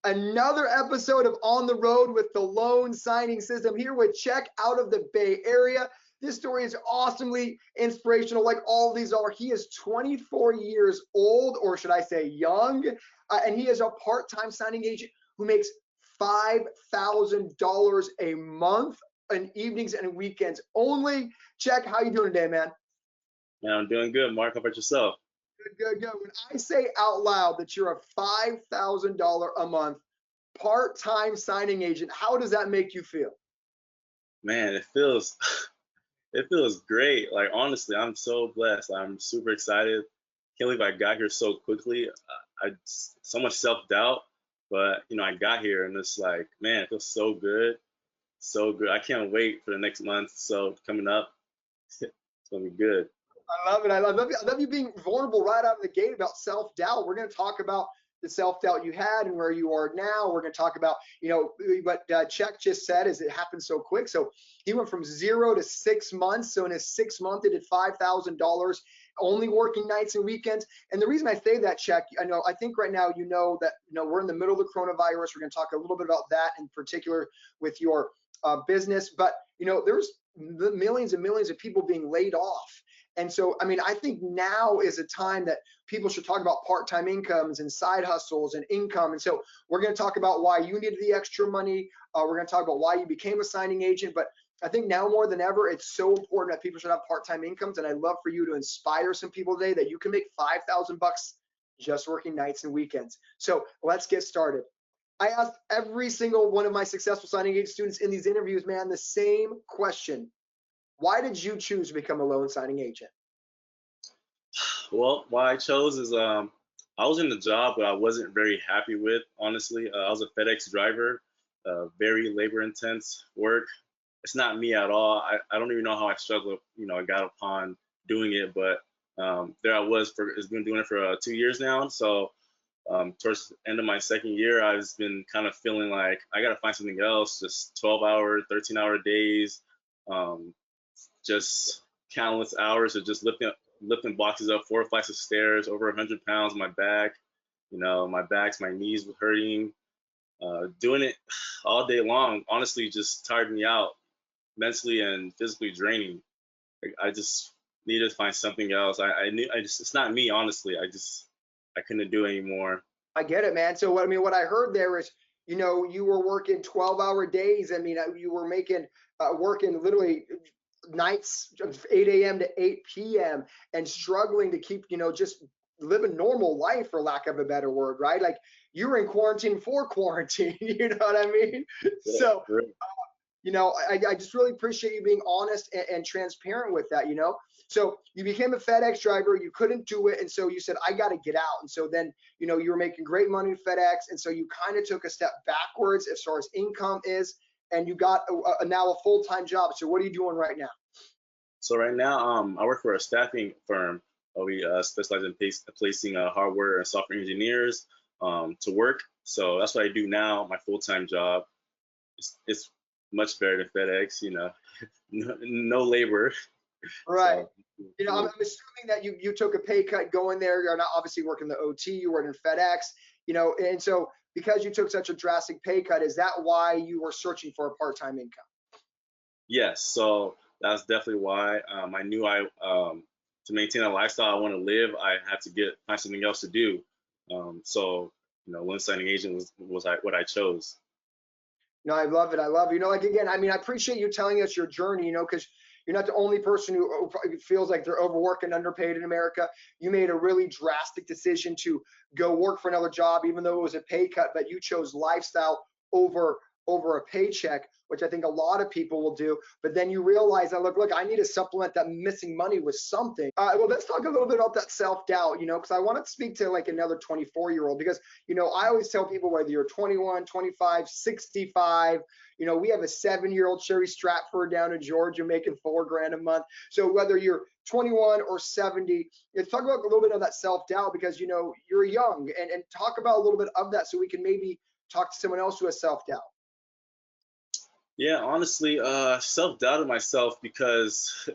Another episode of On the Road with the Loan Signing System here with Chek out of the Bay Area. This story is awesomely inspirational, like all of these are. He is 24 years old, or should I say young, and he is a part-time signing agent who makes $5,000 a month on evenings and weekends only. Chek, how you doing today, man? Yeah, I'm doing good, Mark. How about yourself? Good. When I say out loud that you're a $5,000 a month part-time signing agent, how does that make you feel? Man, it feels it feels great. Like honestly, I'm so blessed. I'm super excited. Can't believe I got here so quickly. I so much self-doubt, but I got here and it's like, man, it feels so good, so good. I can't wait for the next month. So coming up, it's gonna be good. I love it. I love you being vulnerable right out of the gate about self-doubt. We're going to talk about the self-doubt you had and where you are now. We're going to talk about, what Chek just said is it happened so quick. So he went from 0 to 6 months. So in his 6 month, he did $5,000, only working nights and weekends. And the reason I say that, Chek, I think right now, that, we're in the middle of the coronavirus. We're going to talk a little bit about that in particular with your business. But, there's millions and millions of people being laid off. And so, I think now is a time that people should talk about part-time incomes and side hustles and income. And so we're going to talk about why you needed the extra money. We're going to talk about why you became a signing agent. But I think now more than ever, it's so important that people should have part-time incomes. And I'd love for you to inspire some people today that you can make 5,000 bucks just working nights and weekends. So let's get started. I asked every single one of my successful signing agent students in these interviews, man, the same question. Why did you choose to become a loan signing agent? Well, why I chose is I was in the job but I wasn't very happy with, honestly. I was a FedEx driver, very labor intense work. It's not me at all. I don't even know how I struggled, I got upon doing it, but there I was it's been doing it for 2 years now. So towards the end of my second year, I've been kind of feeling like I got to find something else, just 12-hour, 13-hour days, um, just countless hours of just lifting boxes up 4 flights of stairs, over 100 pounds on my back. My knees were hurting. Doing it all day long, honestly, just tired me out, mentally and physically draining. I just needed to find something else. I knew it's not me, honestly. I couldn't do it anymore. I get it, man. So what I heard there is, you were working 12-hour days. You were making working literally nights of 8 a.m. to 8 p.m. and struggling to keep, just live a normal life, for lack of a better word, right? Like you were in quarantine for quarantine, you know what I mean? Yeah, So great. I just really appreciate you being honest and transparent with that. So you became a FedEx driver, you couldn't do it, and so you said, I got to get out. And so then, you were making great money at FedEx, and so you kind of took a step backwards as far as income is, and you got now a full-time job. So what are you doing right now? So right now, I work for a staffing firm. We specialize in placing hardware and software engineers to work. So that's what I do now. My full-time job. It's much better than FedEx. No labor. Right. So I'm assuming that you took a pay cut going there. You're not obviously working the OT, you were in FedEx, and so because you took such a drastic pay cut, is that why you were searching for a part-time income? yes, so that's definitely why I knew to maintain a lifestyle I want to live, I had to find something else to do. So loan signing agent was what I chose. No, I love it. I love, like again, I appreciate you telling us your journey, because you're not the only person who feels like they're overworked and underpaid in America. You made a really drastic decision to go work for another job, even though it was a pay cut, but you chose lifestyle over a paycheck, which I think a lot of people will do. But then you realize that, look, I need to supplement that missing money with something. Well, let's talk a little bit about that self-doubt, because I want to speak to like another 24-year-old, because, I always tell people whether you're 21, 25, 65, we have a 7-year-old Sherry Stratford down in Georgia making $4,000 a month. So whether you're 21 or 70, let's talk about a little bit of that self-doubt, because, you're young, and talk about a little bit of that so we can maybe talk to someone else who has self-doubt. Yeah, honestly, self-doubted myself because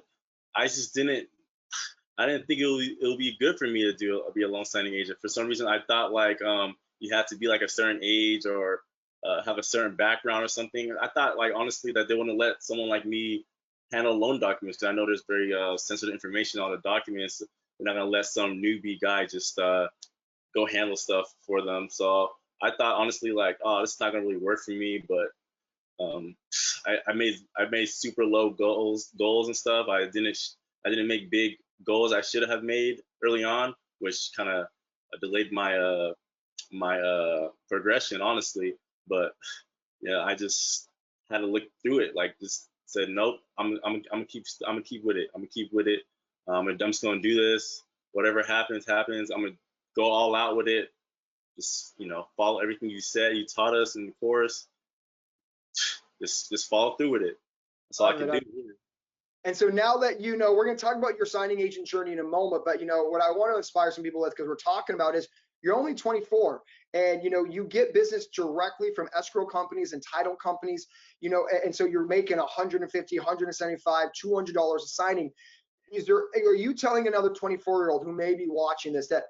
I just I didn't think it would be good for me to be a loan signing agent. For some reason, I thought like you had to be like a certain age or have a certain background or something. I thought, like, honestly, that they wouldn't let someone like me handle loan documents, because I know there's very sensitive information on the documents. They're not gonna let some newbie guy just go handle stuff for them. So I thought, honestly, like, oh, this is not gonna really work for me. But um, I made super low goals and stuff. I didn't make big goals I should have made early on, which kind of delayed my progression, honestly. But yeah, I just had to look through it. Like, just said, nope. I'm gonna keep with it. I'm gonna keep with it. I'm just gonna do this. Whatever happens, happens. I'm gonna go all out with it. Just, follow everything you said, you taught us in the course. Just follow through with it. That's all I can do. And so now that we're going to talk about your signing agent journey in a moment, but what I want to inspire some people with, because we're talking about, is you're only 24, and you get business directly from escrow companies and title companies, and so you're making 150, 175, $200 a signing. Are you telling another 24-year-old who may be watching this that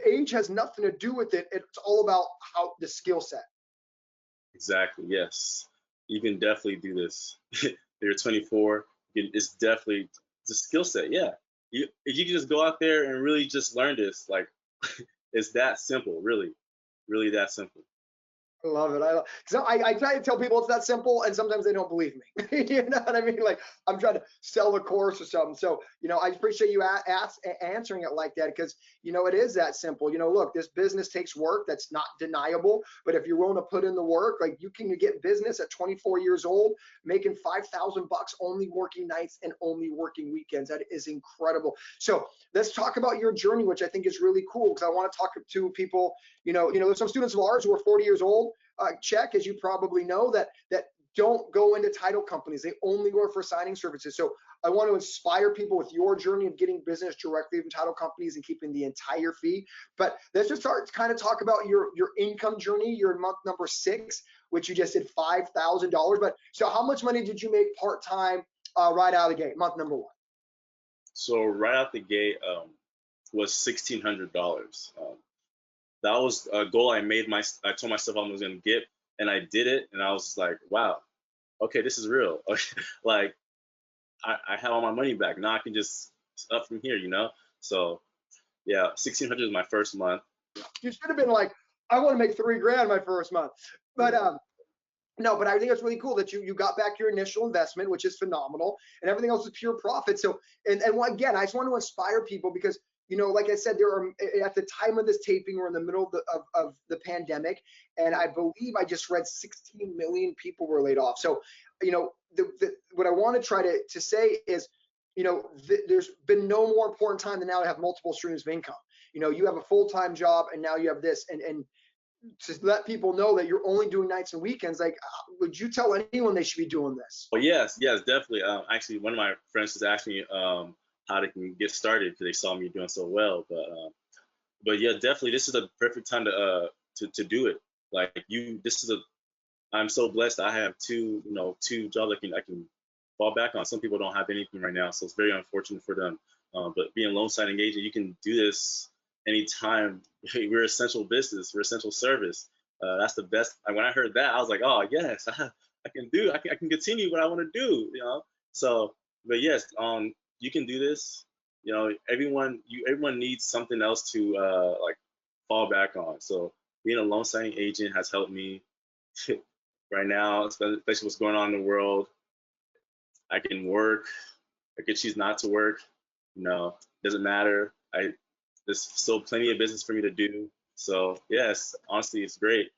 age has nothing to do with it? It's all about how the skill set. Exactly. Yes. You can definitely do this. You're 24. It's definitely the skill set. Yeah. If you can just go out there and really just learn this, like, it's that simple. Really, really that simple. I love it. I try to tell people it's that simple, and sometimes they don't believe me. You know what I mean? Like, I'm trying to sell a course or something. So, I appreciate you answering it like that, because, it is that simple. Look, this business takes work. That's not deniable. But if you're willing to put in the work, like, you can get business at 24 years old, making $5,000 only working nights and only working weekends. That is incredible. So let's talk about your journey, which I think is really cool, because I want to talk to people. There's some students of ours who are 40 years old. Chek, as you probably know, that don't go into title companies. They only work for signing services. So I want to inspire people with your journey of getting business directly from title companies and keeping the entire fee. But let's just start to kind of talk about your income journey. You're in month number 6, which you just did $5,000. But so how much money did you make part-time right out of the gate, month number 1? So right out the gate was $1,600. That was a goal I told myself I was going to get, and I did it. And I was like, wow, okay, this is real. Like, I have all my money back. Now I can just up from here, So yeah, 1,600 is my first month. You should have been like, I want to make $3,000 my first month. But no, but I think it's really cool that you got back your initial investment, which is phenomenal, and everything else is pure profit. So, and again, I just want to inspire people, because like I said, there are, at the time of this taping, we're in the middle of the pandemic, and I believe I just read 16 million people were laid off. So, what I want to try to say is, there's been no more important time than now to have multiple streams of income. You have a full-time job, and now you have this, and to let people know that you're only doing nights and weekends. Like, would you tell anyone they should be doing this? Well, yes, definitely. Actually, one of my friends just asked me how they can get started, because they saw me doing so well. But yeah, definitely, this is the perfect time to do it. Like, I'm so blessed. I have two jobs I can fall back on. Some people don't have anything right now, so it's very unfortunate for them. But being a loan signing agent, you can do this anytime. We're essential business. We're essential service. That's the best. When I heard that, I was like, oh yes, I can continue what I want to do. So, but yes, you can do this. Everyone needs something else to like fall back on. So being a loan signing agent has helped me right now, especially what's going on in the world. I can work. I can choose not to work. Doesn't matter. There's still plenty of business for me to do. So yes, honestly, it's great.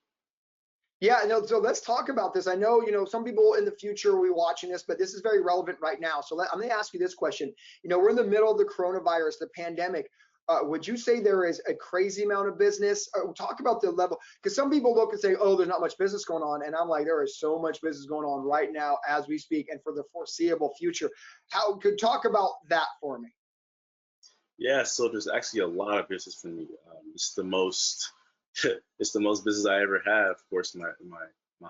Yeah, no, so let's talk about this. I know, some people in the future will be watching this, but this is very relevant right now. So I'm going to ask you this question. We're in the middle of the coronavirus, the pandemic. Would you say there is a crazy amount of business? Talk about the level, because some people look and say, oh, there's not much business going on. And I'm like, there is so much business going on right now as we speak, and for the foreseeable future. Could talk about that for me? Yeah, so there's actually a lot of business for me. It's the most it's the most business I ever had, of course, my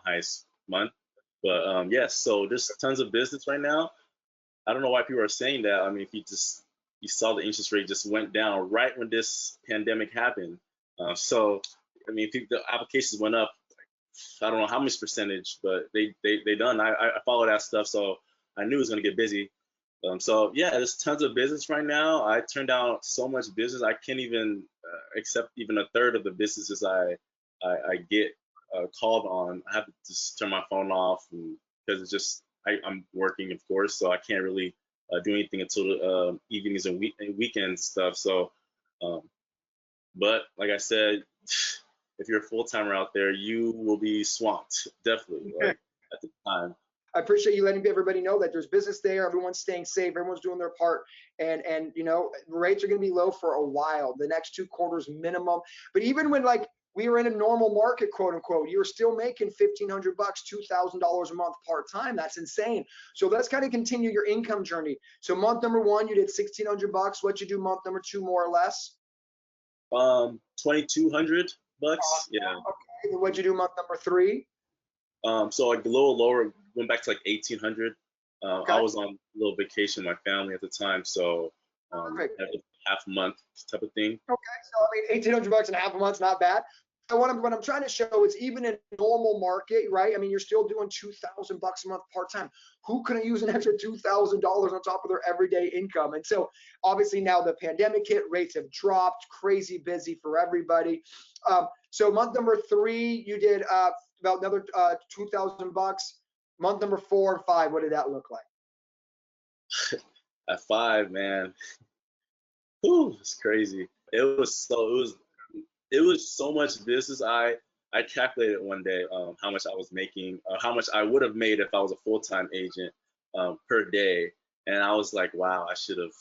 highest month. But yes, so there's tons of business right now. I don't know why people are saying that. I mean, if you saw the interest rate just went down right when this pandemic happened. So I mean, the applications went up. I don't know how much percentage, but they done. I follow that stuff, so I knew it was gonna get busy. So yeah, there's tons of business right now. I turned down so much business. I can't even accept even a third of the businesses I get called on. I have to just turn my phone off because it's just I'm working, of course, so I can't really do anything until evenings and weekend stuff. So, um, but like I said, if you're a full timer out there, you will be swamped, definitely. Like at the time. I appreciate you letting everybody know that there's business there. Everyone's staying safe. Everyone's doing their part. And you know, rates are going to be low for a while, the next 2 quarters minimum. But even when like we were in a normal market, quote unquote, you were still making $1,500, $2,000 a month part time. That's insane. So let's kind of continue your income journey. So month number 1, you did $1,600. What'd you do month number 2, more or less? 2,200 bucks. Yeah. Okay. What'd you do month number 3? So like a little lower, went back to like 1,800. Okay. I was on a little vacation with my family at the time, so had a half month type of thing. Okay, so I mean, $1,800 in a half a month's not bad. So what I'm trying to show is even in a normal market, right? I mean, you're still doing $2,000 a month part time. Who couldn't use an extra $2,000 on top of their everyday income? And so obviously now the pandemic hit, rates have dropped, crazy busy for everybody. So month number 3, you did about another $2,000. Month number 4 and 5, what did that look like? At 5, man, whew, it's crazy. It was so much business. I calculated one day how much I was making, how much I would have made if I was a full-time agent per day, and I was like, wow, I should have.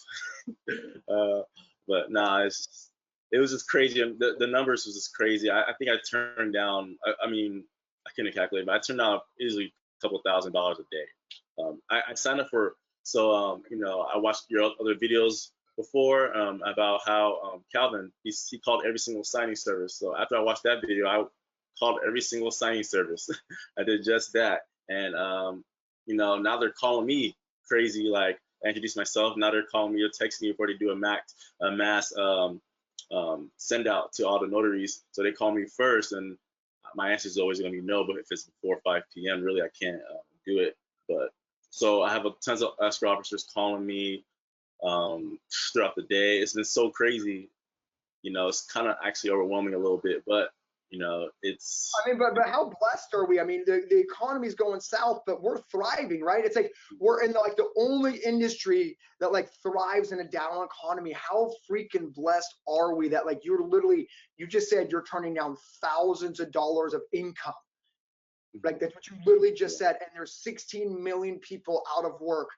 But nah, it was just crazy. The numbers was just crazy. I think I turned down. I mean, I couldn't calculate, but I turned down easily a couple $1,000s a day. I signed up for, so you know, I watched your other videos before about how Calvin, he called every single signing service. So after I watched that video, I called every single signing service. I did just that, and you know, now they're calling me crazy. Like I introduced myself, now they're calling me or texting me before they do a mass send out to all the notaries. So they call me first, and my answer is always going to be no. But if it's before 5 p.m., really, I can't do it. But so I have tons of escrow officers calling me throughout the day. It's been so crazy. You know, it's kind of actually overwhelming a little bit, but you know, it's. I mean, but how blessed are we? I mean, the economy's going south, but we're thriving, right? It's like we're in like the only industry that like thrives in a down economy. How freaking blessed are we that like you're literally, you just said you're turning down thousands of dollars of income. Like that's what you literally just said. And there's 16 million people out of work.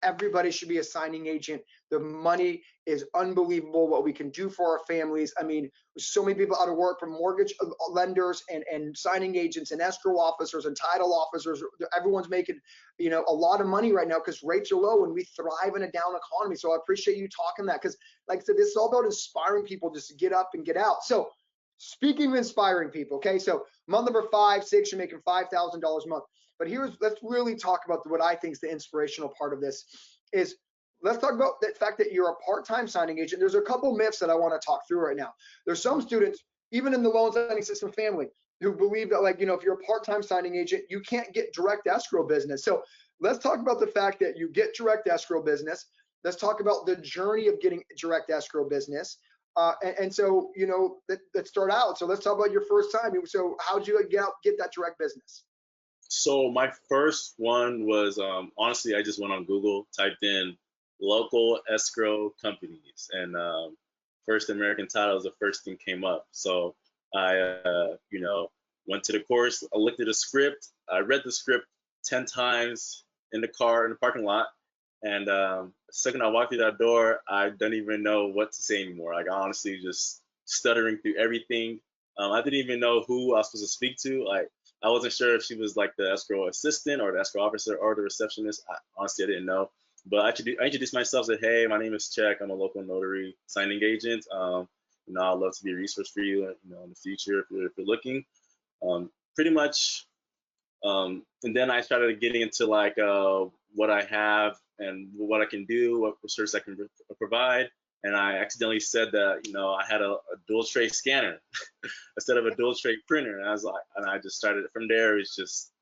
Everybody should be a signing agent. The money is unbelievable what we can do for our families. I mean, so many people out of work, from mortgage lenders and signing agents and escrow officers and title officers. Everyone's making, you know, a lot of money right now because rates are low and we thrive in a down economy. So I appreciate you talking that, because like I said, this is all about inspiring people just to get up and get out. So speaking of inspiring people, okay, so month number 5, 6, you're making $5,000 a month. But let's really talk about what I think is the inspirational part of this is, let's talk about the fact that you're a part-time signing agent. There's a couple myths that I want to talk through right now. There's some students, even in the loan signing system family, who believe that, like, you know, if you're a part-time signing agent, you can't get direct escrow business. So let's talk about the fact that you get direct escrow business. Let's talk about the journey of getting direct escrow business. And so, you know, let's start out. So let's talk about your first time. So how'd you get that direct business? So my first one was honestly, I just went on Google, typed in local escrow companies, and First American Title was the first thing came up. So I, you know, went to the course. I looked at the script. I read the script 10 times in the car in the parking lot, and the second I walked through that door, I don't even know what to say anymore. Like honestly, just stuttering through everything. I didn't even know who I was supposed to speak to. Like I wasn't sure if she was like the escrow assistant or the escrow officer or the receptionist. Honestly, I didn't know. But I introduced myself, said, hey, my name is Chek. I'm a local notary signing agent. You know, I'd love to be a resource for you, you know, in the future if you're looking. Pretty much. And then I started getting into like what I have and what I can do, what service I can provide. and I accidentally said that, you know, I had a dual tray scanner instead of a dual tray printer. And I was like, and I just started from there. It's just,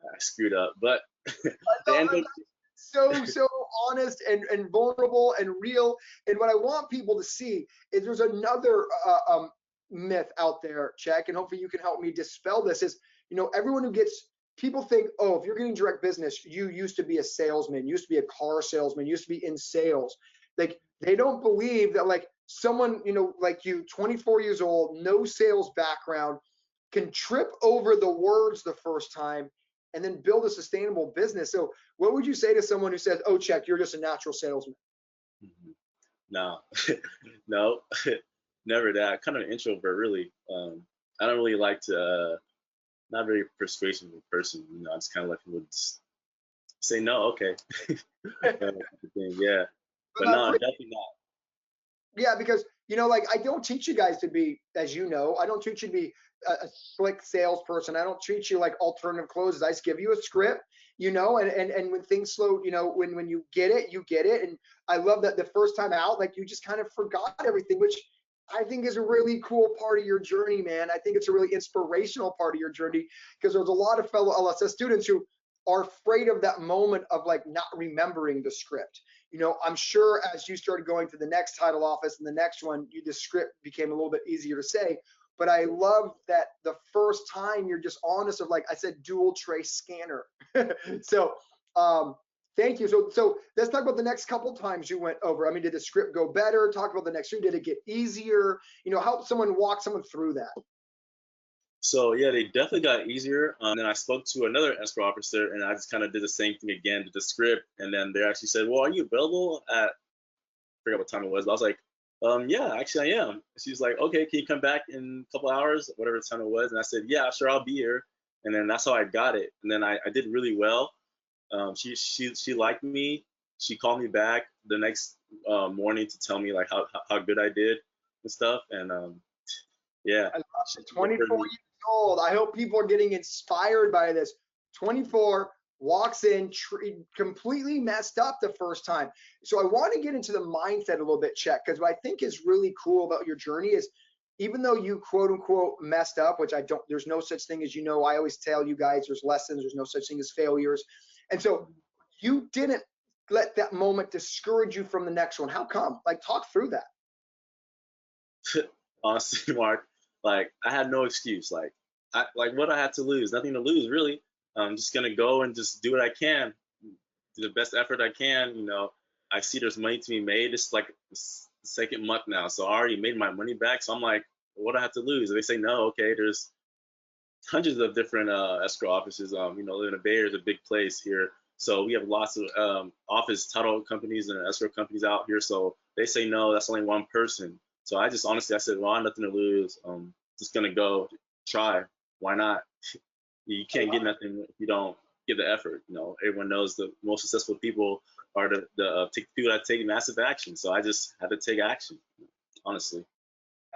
I screwed up, but I they love ended it. up, So honest and vulnerable and real. And what I want people to see is there's another myth out there, Chek, and hopefully you can help me dispel this. Is, you know, everyone who gets, people think, oh, if you're getting direct business, you used to be a salesman, used to be a car salesman, used to be in sales. Like, they don't believe that, like, someone, you know, like you, 24 years old, no sales background, can trip over the words the first time and then build a sustainable business. So what would you say to someone who says, oh, Chek, you're just a natural salesman? no, no, never that. Kind of an introvert, really. I don't really like to, not very persuasive person. You know, I just kind of like would say no, okay. Yeah, But but no, definitely not. yeah, because, you know, like, I don't teach you guys to be, as you know, I don't teach you to be a slick salesperson. I don't treat you like alternative closes. I just give you a script, you know, and when things slow, you know, when you get it, you get it. And I love that the first time out, like, you just kind of forgot everything, which I think is a really cool part of your journey, man. I think it's a really inspirational part of your journey, because there's a lot of fellow LSS students who are afraid of that moment of, like, not remembering the script. You know, I'm sure as you started going to the next title office and the next one, the script became a little bit easier to say. But I love that the first time you're just honest of, like I said, dual tray scanner. So thank you. So let's talk about the next couple times you went over. I mean, did the script go better? Talk about the next two. Did it get easier? You know, help someone walk someone through that. So yeah, they definitely got easier. Then I spoke to another escrow officer, and I just kind of did the same thing again, did the script, and then they actually said, "Well, are you available at?" I forgot what time it was. But I was like, "Yeah, actually I am." She's like, "Okay, can you come back in a couple hours, whatever time it was?" And I said, "Yeah, sure, I'll be here." And then that's how I got it. And then I did really well. She liked me. She called me back the next morning to tell me like how good I did and stuff. And yeah, I love she it. referred 24 me. years old. I hope people are getting inspired by this. 24, walks in completely messed up the first time. So I want to get into the mindset a little bit, Chek, because what I think is really cool about your journey is, even though you quote unquote messed up, which I don't, there's no such thing as, you know, I always tell you guys there's lessons, there's no such thing as failures. And so you didn't let that moment discourage you from the next one. How come? Like, talk through that. Honestly, Mark, like I had no excuse. Like what I had to lose, nothing to lose really. I'm just gonna go and just do what I can, do the best effort I can. You know, I see there's money to be made. It's like the second month now, so I already made my money back. So I'm like, what do I have to lose? If they say no, okay. There's hundreds of different escrow offices. You know, living in the Bay Area is a big place here, so we have lots of office title companies and escrow companies out here. So they say no, that's only one person. So I just honestly, I said, well, I have nothing to lose. Just gonna go try. Why not? You can't get nothing if you don't give the effort. You know, everyone knows the most successful people are the people that take massive action. So I just had to take action, honestly.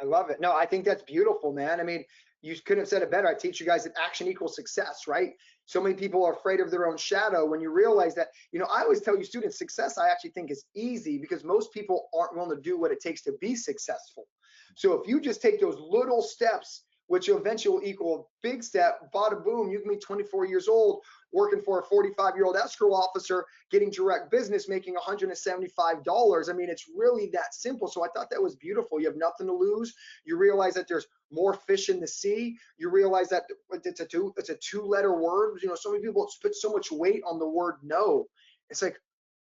I love it. No, I think that's beautiful, man. I mean, you couldn't have said it better. I teach you guys that action equals success, right? So many people are afraid of their own shadow. When you realize that, you know, I always tell you students, success I actually think is easy, because most people aren't willing to do what it takes to be successful. So if you just take those little steps, which eventually will equal a big step, bada boom, you can be 24 years old working for a 45-year-old escrow officer, getting direct business, making $175. I mean, it's really that simple. So I thought that was beautiful. You have nothing to lose. You realize that there's more fish in the sea. You realize that it's a two-letter word. You know, so many people put so much weight on the word no. It's like,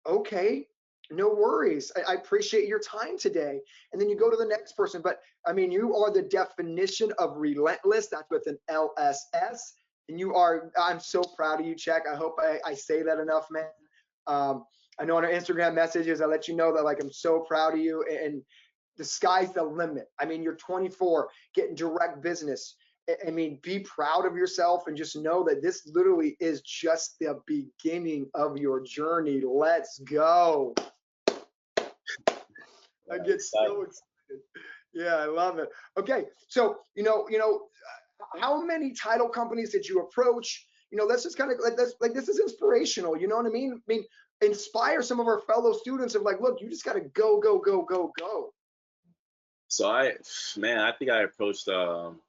okay, no worries. I appreciate your time today. And then you go to the next person. But I mean, you are the definition of relentless. That's with an LSS. And you are, I'm so proud of you, Chek. I hope I say that enough, man. I know on our Instagram messages, I let you know that, like, I'm so proud of you, and the sky's the limit. I mean, you're 24, getting direct business. I mean, be proud of yourself and just know that this literally is just the beginning of your journey. Let's go. I get so excited. Yeah, I love it. Okay, so how many title companies did you approach? let's just kind of this is inspirational. You know what I mean? I mean, inspire some of our fellow students of like, look, you just got to go, go, go, go, go. So I think I approached upwards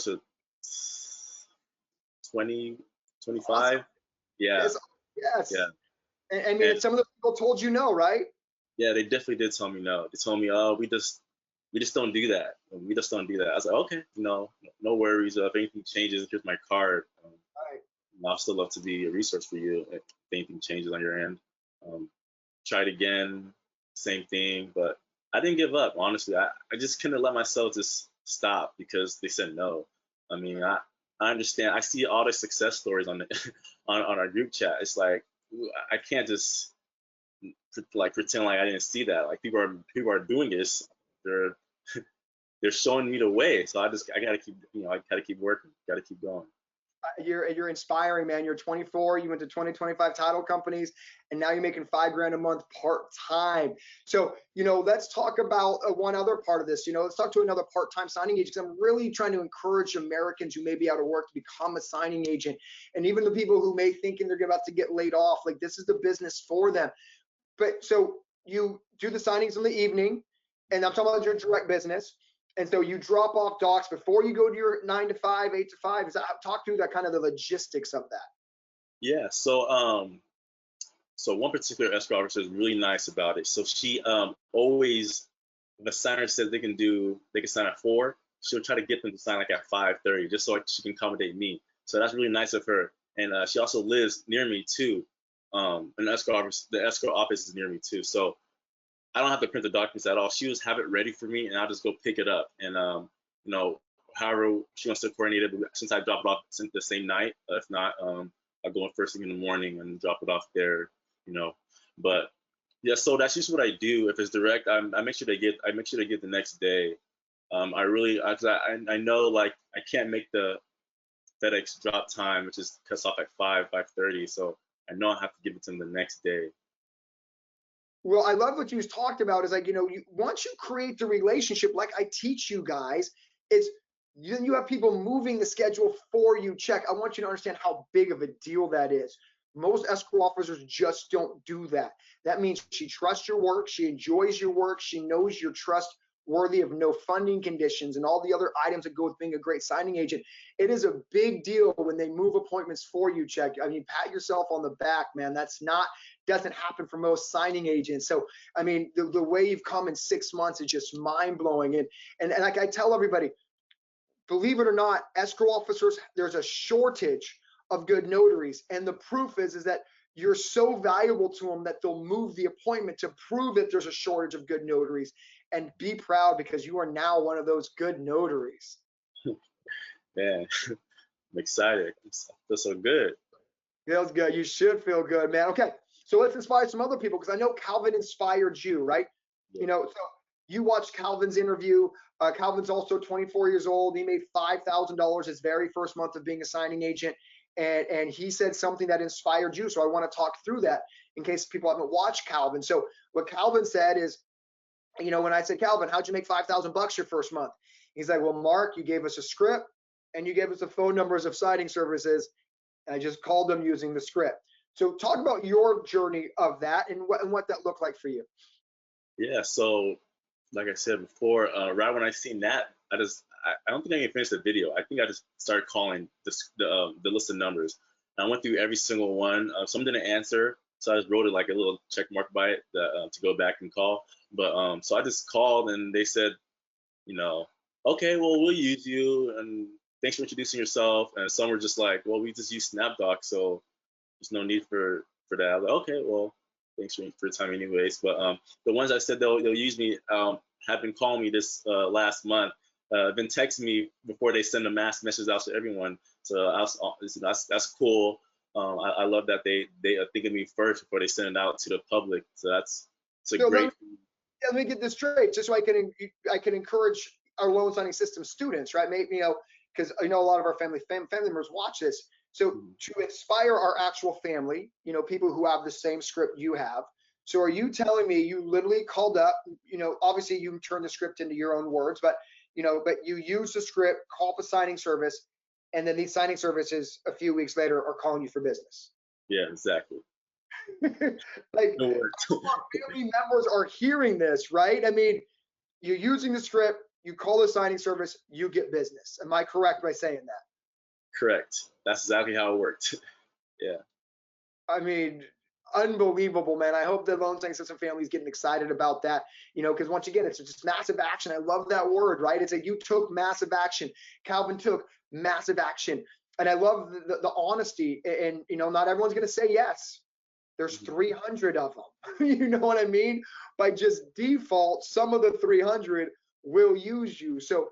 of 20, 25. Awesome. Yeah, Yes, yes. yeah. And I mean, And some of the people told you no, right? yeah, they definitely did tell me no. They told me, oh, we just don't do that. We just don't do that. I was like, okay, no worries. If anything changes, here's my card. Right. I'll still love to be a resource for you if anything changes on your end. Um, Tried again, same thing, but I didn't give up. Honestly, I just couldn't let myself just stop because they said no. I mean, I understand. I see all the success stories on the on our group chat. It's like I can't just like pretend like I didn't see that. Like people are doing this. They're they're showing me the way. So I gotta keep I gotta keep working. Gotta keep going. You're inspiring, man. You're 24. You went to 2025 title companies, and now you're making $5,000 a month part time. So, let's talk about one other part of this. Let's talk to another part-time signing agent, because I'm really trying to encourage Americans who may be out of work to become a signing agent, and even the people who may thinking they're about to get laid off. Like, this is the business for them. But so you do the signings in the evening, and I'm talking about your direct business. And so you drop off docs before you go to your 9 to 5, 8 to 5. Talk through that kind of the logistics of that. Yeah. So one particular escrow officer is really nice about it. So she always, if a signer says they can sign at 4, she'll try to get them to sign like at 5:30, just so she can accommodate me. So that's really nice of her. And she also lives near me too. And the escrow office is near me too. So I don't have to print the documents at all. She just have it ready for me, and I'll just go pick it up. And however she wants to coordinate it. Since I drop it off the same night, if not, I'll go in first thing in the morning and drop it off there. But yeah, so that's just what I do. If it's direct, I make sure they get the next day. I know like I can't make the FedEx drop time, which is cuts off at 5:30. So I know I have to give it to them the next day. Well, I love what you talked about is like, once you create the relationship, like I teach you guys, then you have people moving the schedule for you. Chek, I want you to understand how big of a deal that is. Most escrow officers just don't do that. That means she trusts your work. She enjoys your work. She knows you're trustworthy of no funding conditions and all the other items that go with being a great signing agent. It is a big deal when they move appointments for you, Chek. I mean, pat yourself on the back, man. Doesn't happen for most signing agents. So, I mean, the way you've come in 6 months is just mind blowing. And like I tell everybody, believe it or not, escrow officers, there's a shortage of good notaries. And the proof is that you're so valuable to them that they'll move the appointment to prove that there's a shortage of good notaries. And be proud, because you are now one of those good notaries. Man, I'm excited. I feel so good. Feels good. You should feel good, man. Okay, so let's inspire some other people, because I know Calvin inspired you, right? Yeah. So you watched Calvin's interview. Calvin's also 24 years old. He made $5,000 his very first month of being a signing agent. And he said something that inspired you. So I want to talk through that in case people haven't watched Calvin. So what Calvin said is, when I said, Calvin, how'd you make $5,000 your first month? He's like, well, Mark, you gave us a script and you gave us the phone numbers of signing services. And I just called them using the script. So talk about your journey of that and what that looked like for you. Yeah. So like I said before, right when I seen that, I don't think I even finished the video. I think I just started calling the list of numbers. And I went through every single one. Some didn't answer, so I just wrote it like a little check mark by it to go back and call. But so I just called, and they said, okay, well, we'll use you, and thanks for introducing yourself. And some were just like, well, we just use SnapDoc, so there's no need for that. I was like, okay, well, thanks for your time anyways. But the ones I said they'll use me have been calling me this last month. Been texting me before they send a mass message out to everyone. So that's cool. I love that they think of me first before they send it out to the public. So it's a great. Let me get this straight, just so I can encourage our loan signing system students, right? Maybe because I know a lot of our family members watch this. So to inspire our actual family, people who have the same script you have. So are you telling me you literally called up, obviously you turn the script into your own words, but you use the script, call up a signing service, and then these signing services a few weeks later are calling you for business. Yeah, exactly. Like, our family members are hearing this, right? I mean, you're using the script, you call the signing service, you get business. Am I correct by saying that? Correct. That's exactly how it worked. Yeah. I mean, unbelievable, man. I hope the loan signing system family is getting excited about that, because once again, it's just massive action. I love that word, right? It's like you took massive action. Calvin took massive action. And I love the honesty. And, not everyone's going to say yes. There's 300 of them. You know what I mean? By just default, some of the 300 will use you. So,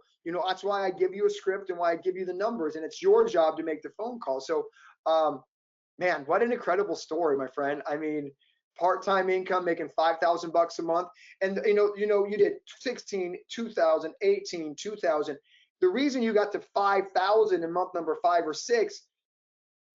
that's why I give you a script and why I give you the numbers. And it's your job to make the phone call. So, man, what an incredible story, my friend. I mean, part-time income, making $5,000 a month. And, you did 16, 2000, 18, 2000. The reason you got to 5,000 in month number 5 or 6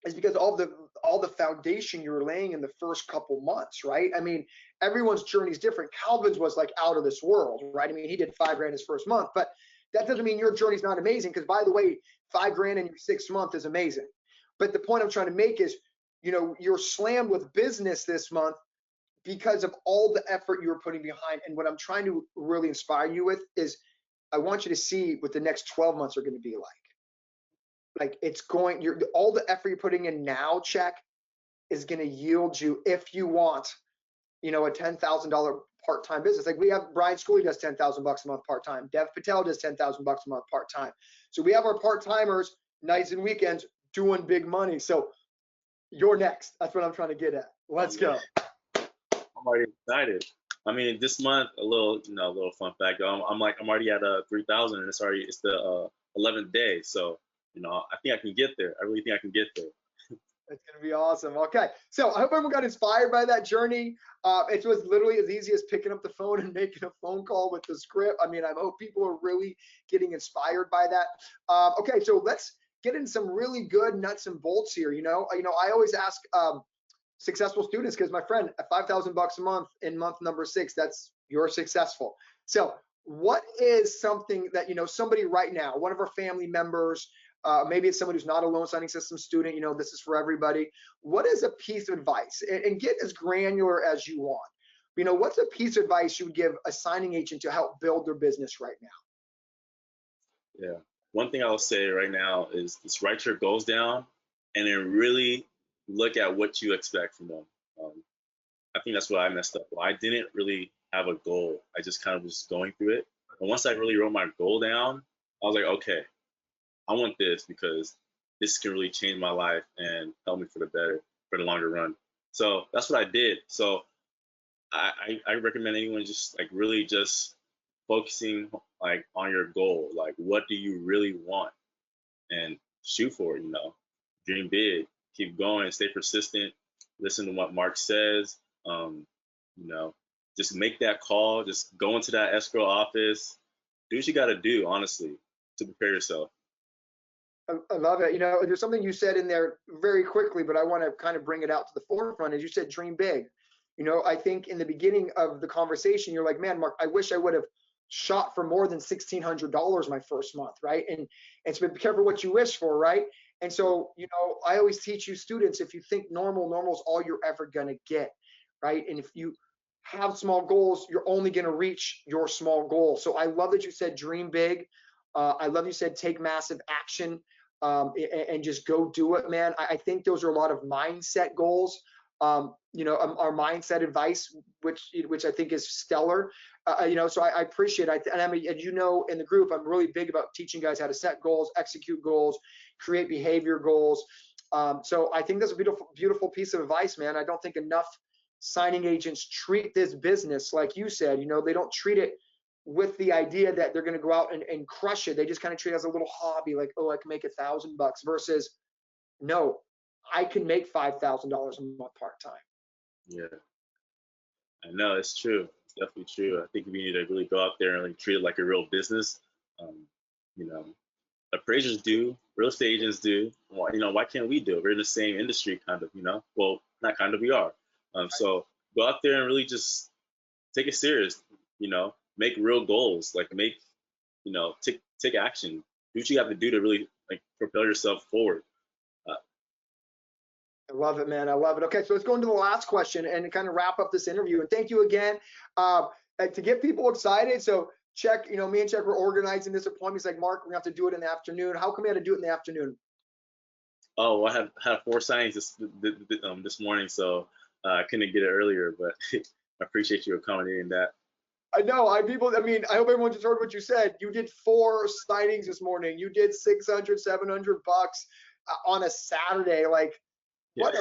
is because all the foundation you were laying in the first couple months, right? I mean, everyone's journey is different. Calvin's was like out of this world, right? I mean, he did $5,000 his first month, but that doesn't mean your journey's not amazing. Because by the way, $5,000 in your 6th month is amazing. But the point I'm trying to make is, you're slammed with business this month because of all the effort you were putting behind. And what I'm trying to really inspire you with is, I want you to see what the next 12 months are going to be like. Like, it's going, all the effort you're putting in now, Chek, is going to yield you, if you want, a $10,000 part-time business. Like, we have Brian Schooley does $10,000 a month part-time. Dev Patel does $10,000 a month part-time. So we have our part-timers nights and weekends doing big money. So you're next. That's what I'm trying to get at. Let's go. I'm already excited. I mean, this month, a little fun fact. I'm already at 3,000, and it's the 11th day. So, I think I can get there. I really think I can get there. It's going to be awesome. Okay. So I hope everyone got inspired by that journey. It was literally as easy as picking up the phone and making a phone call with the script. I mean, I hope people are really getting inspired by that. Okay. So let's get in some really good nuts and bolts here. I always ask successful students, because my friend, at $5,000 a month in month number 6, you're successful. So what is something that, somebody right now, one of our family members, maybe it's someone who's not a loan signing system student, this is for everybody. What is a piece of advice, and get as granular as you want. What's a piece of advice you would give a signing agent to help build their business right now? Yeah. One thing I'll say right now is just write your goals down and then really look at what you expect from them. I think that's what I messed up. Well, I didn't really have a goal. I just kind of was going through it. And once I really wrote my goal down, I was like, okay, I want this because this can really change my life and help me for the better, for the longer run. So that's what I did. So I recommend anyone just really just focusing on your goal. Like, what do you really want? And shoot for it, dream big, keep going, stay persistent, listen to what Mark says, just make that call, just go into that escrow office, do what you got to do, honestly, to prepare yourself. I love it. There's something you said in there very quickly, but I want to kind of bring it out to the forefront. As you said, dream big. I think in the beginning of the conversation, you're like, man, Mark, I wish I would have shot for more than $1,600 my first month, right? And so be careful what you wish for, right? And so, I always teach you students, if you think normal is all you're ever going to get, right? And if you have small goals, you're only going to reach your small goal. So I love that you said dream big. I love you said take massive action, and just go do it, man. I think those are a lot of mindset goals. Our mindset advice, which I think is stellar. So I appreciate it. And I mean, as in the group, I'm really big about teaching guys how to set goals, execute goals, create behavior goals. So I think that's a beautiful, beautiful piece of advice, man. I don't think enough signing agents treat this business like you said. They don't treat it with the idea that they're going to go out and crush it. They just kind of treat it as a little hobby, like, oh, I can make $1,000 versus, no, I can make $5,000 a month part-time. Yeah, I know, it's true. It's definitely true. I think we need to really go out there and treat it like a real business. Appraisers do, real estate agents do. Why can't we do it? We're in the same industry, kind of. Well, not kind of, we are. So go out there and really just take it serious. Make real goals. Take action. do what you have to do to really like propel yourself forward. I love it, man. I love it. Okay, so let's go into the last question and kind of wrap up this interview. And thank you again to get people excited. So Chek, me and Chek were organizing this appointment. He's like, Mark, we're gonna have to do it in the afternoon. How come we had to do it in the afternoon? Oh, I had 4 signings this morning, so I couldn't get it earlier, but I appreciate you accommodating that. I know. I hope everyone just heard what you said. You did 4 signings this morning. You did 600, 700 bucks on a Saturday. Like, Yeah. what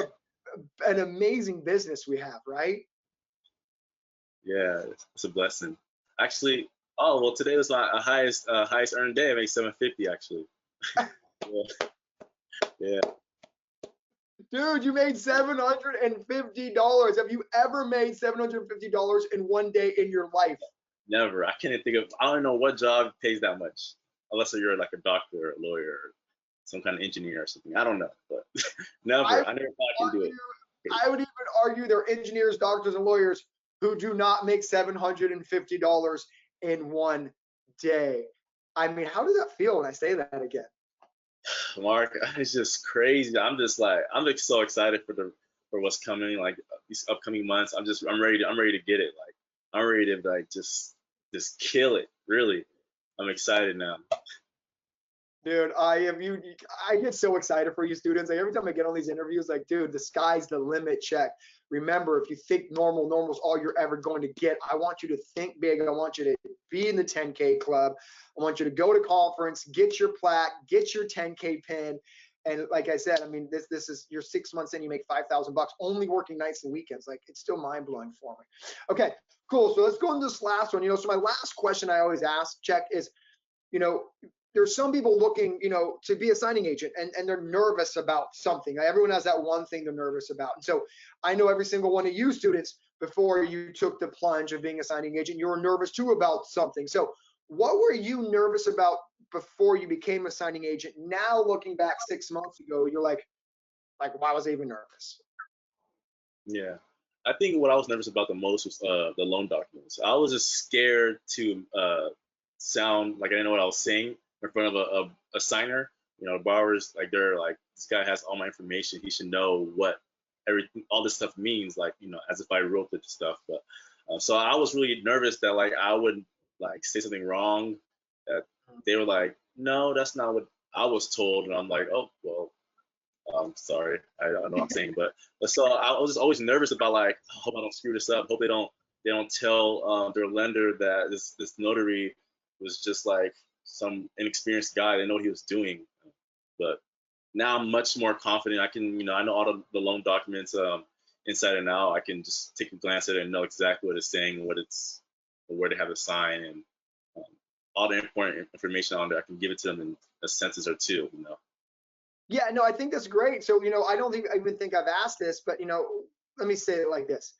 an amazing business we have, right? Yeah, it's a blessing. Actually, oh well, today was my highest earned day. I made $750 actually. Yeah. Dude, you made $750. Have you ever made $750 in one day in your life? Never. I can't think of. I don't know what job pays that much, unless you're like a doctor or a lawyer or some kind of engineer or something. I don't know, but never. I never thought I could do it. I would even argue there are engineers, doctors, and lawyers who do not make $750 in one day. I mean, how does that feel when I say that again? Mark, it's just crazy. I'm just so excited for what's coming, like these upcoming months. I'm ready to get it. Like I'm ready to like just kill it. Really, I'm excited now. Dude, I get so excited for you students. Like every time I get on these interviews, like, dude, the sky's the limit. Chek. Remember, if you think normal's all you're ever going to get. I want you to think big. I want you to be in the 10K club. I want you to go to conference, get your plaque, get your 10K pin. And like I said, I mean, this is you're 6 months in, you make $5,000 only working nights and weekends. Like it's still mind blowing for me. Okay, cool. So let's go into this last one. So my last question I always ask, Chek, is, there's some people looking, to be a signing agent and they're nervous about something. Everyone has that one thing they're nervous about. And so I know every single one of you students, before you took the plunge of being a signing agent, you were nervous too about something. So what were you nervous about before you became a signing agent? Now looking back 6 months ago, you're like, why was I even nervous? Yeah. I think what I was nervous about the most was the loan documents. I was just scared to sound like I didn't know what I was saying in front of a signer. Borrowers, like they're like, this guy has all my information. He should know what everything, all this stuff means, like, as if I wrote the stuff. But so I was really nervous that like I would like say something wrong, that they were like, no, that's not what I was told. And I'm like, oh, well, I'm sorry. I don't know what I'm saying. But so I was just always nervous about like, I hope I don't screw this up. Hope they don't tell their lender that this notary was just like some inexperienced guy. They know what he was doing. But now I'm much more confident. I can, I know all the loan documents inside and out. I can just take a glance at it and know exactly what it's saying, where to have it signed, and all the important information on there. I can give it to them in a sentence or two. Yeah, no, I think that's great. So, I don't even think I've asked this, but let me say it like this.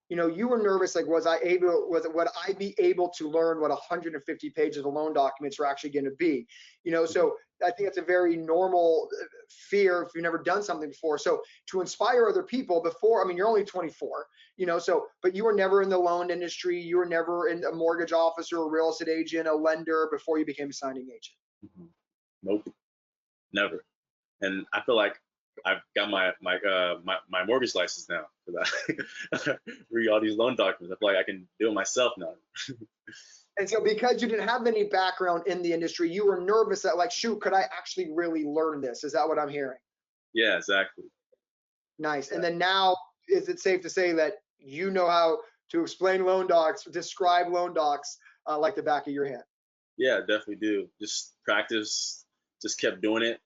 You were nervous, like, would I be able to learn what 150 pages of loan documents are actually going to be? So I think it's a very normal fear if you've never done something before. So to inspire other people you're only 24, but you were never in the loan industry. You were never in a mortgage officer, a real estate agent, a lender before you became a signing agent. Mm-hmm. Nope, never. And I feel like I've got my mortgage license now because I read all these loan documents. I feel like I can do it myself now. And so because you didn't have any background in the industry, you were nervous that like, shoot, could I actually really learn this? Is that what I'm hearing? Yeah, exactly. Nice. And then now, is it safe to say that you know how to explain loan docs, describe loan docs like the back of your hand? Yeah, definitely do. Just practice, just kept doing it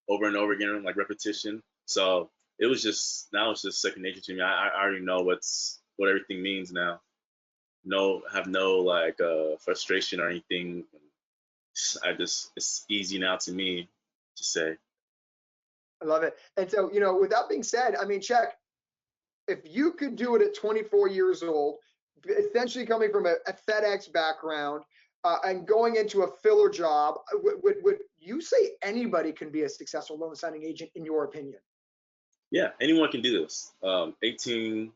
over and over again, like repetition. So it's just second nature to me. I already know what everything means now. Have no like frustration or anything. It's easy now to me to say. I love it. And so, with that being said, I mean, Chek, if you could do it at 24 years old, essentially coming from a FedEx background and going into a filler job, would you say anybody can be a successful loan signing agent in your opinion? Yeah, anyone can do this. 18,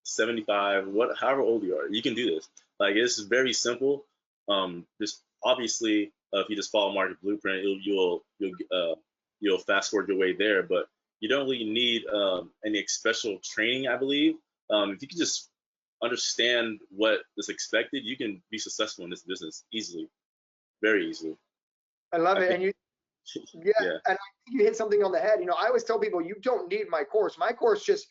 75, however old you are, you can do this. Like it's very simple. Just obviously if you just follow market blueprint, you'll fast forward your way there. But you don't really need any special training, I believe. If you can just understand what is expected, you can be successful in this business easily, very easily. I love I it. think, And you, yeah, yeah, and I think you hit something on the head. I always tell people you don't need my course. My course just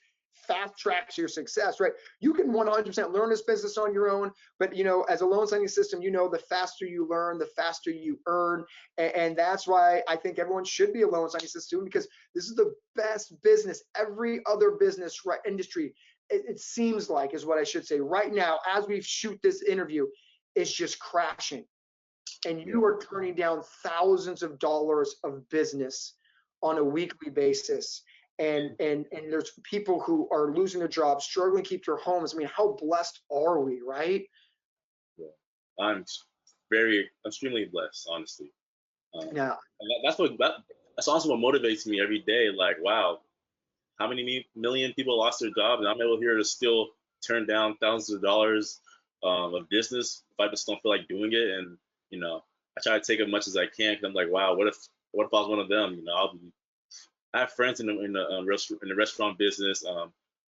fast tracks your success, right? You can 100% learn this business on your own, but as a loan signing system, the faster you learn, the faster you earn, and that's why I think everyone should be a loan signing system, because this is the best business. Every other business, right, industry, it seems like, is what I should say, right now as we shoot this interview, is just crashing. And yeah, you are turning down thousands of dollars of business on a weekly basis. And there's people who are losing their jobs, struggling to keep their homes. I mean, how blessed are we, right? yeah. I'm very extremely blessed, honestly. Yeah. And that's also what motivates me every day. Like, wow, how many million people lost their jobs, and I'm able here to still turn down thousands of dollars of business if I just don't feel like doing it. And I try to take as much as I can, because I'm like, wow, what if I was one of them? I have friends in the restaurant business, a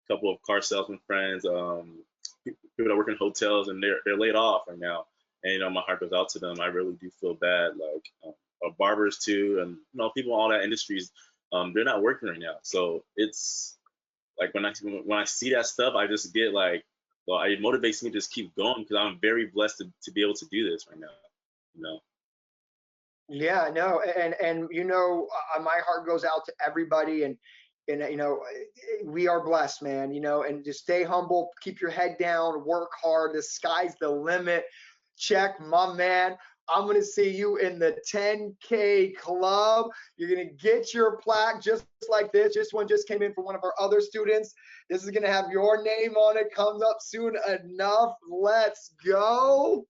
couple of car salesman friends, people that work in hotels, and they're laid off right now. And my heart goes out to them. I really do feel bad. Like barbers too, and people in all that industries, they're not working right now. So it's like when I see that stuff, I just get like, well, it motivates me to just keep going, because I'm very blessed to be able to do this right now. You know. Yeah, no, and my heart goes out to everybody, and we are blessed, man. And just stay humble, keep your head down, work hard. The sky's the limit. Chek, my man. I'm gonna see you in the 10K club. You're gonna get your plaque just like this. This one just came in for one of our other students. This is gonna have your name on it. Comes up soon enough. Let's go.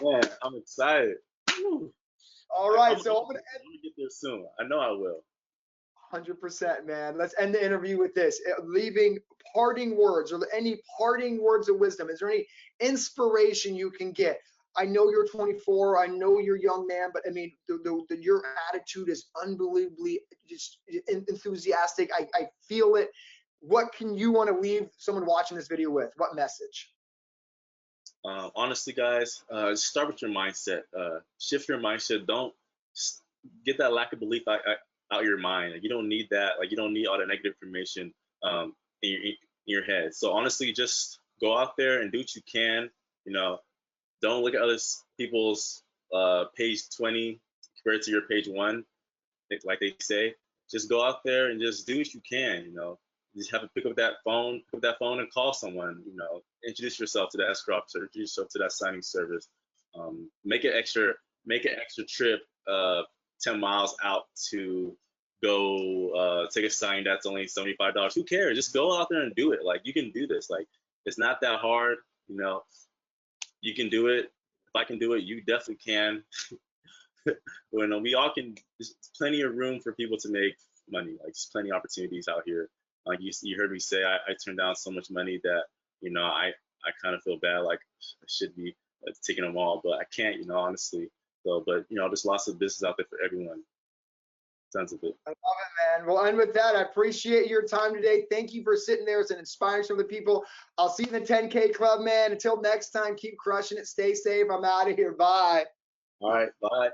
Man, I'm excited. Woo. All I, right, I'm, so I'm, I'm gonna I'm gonna get there soon. I know I will. 100%, man. Let's end the interview with this. Leaving parting words, or any parting words of wisdom. Is there any inspiration you can get? I know you're 24. I know you're a young man, but I mean, your attitude is unbelievably just enthusiastic. I feel it. What can you want to leave someone watching this video with? What message? Honestly, guys, start with your mindset. Shift your mindset. Don't get that lack of belief out your mind. Like, you don't need that. Like, you don't need all that negative information in your head. So honestly, just go out there and do what you can. Don't look at other people's page 20 compared to your page 1, like they say. Just go out there and just do what you can. Just have to pick up that phone, and call someone. Introduce yourself to the escrow officer, introduce yourself to that signing service. Make an extra trip, 10 miles out to go take a sign that's only $75. Who cares? Just go out there and do it. Like, you can do this. Like, it's not that hard. You can do it. If I can do it, you definitely can. We all can. There's plenty of room for people to make money. Like, there's plenty of opportunities out here. Like you heard me say, I turned down so much money that I kind of feel bad. Like, I should be taking them all, but I can't. Honestly. So, but there's lots of business out there for everyone. Tons of it. I love it, man. Well, and with that, I appreciate your time today. Thank you for sitting there and inspiring some of the people. I'll see you in the 10K club, man. Until next time, keep crushing it. Stay safe. I'm out of here. Bye. All right. Bye.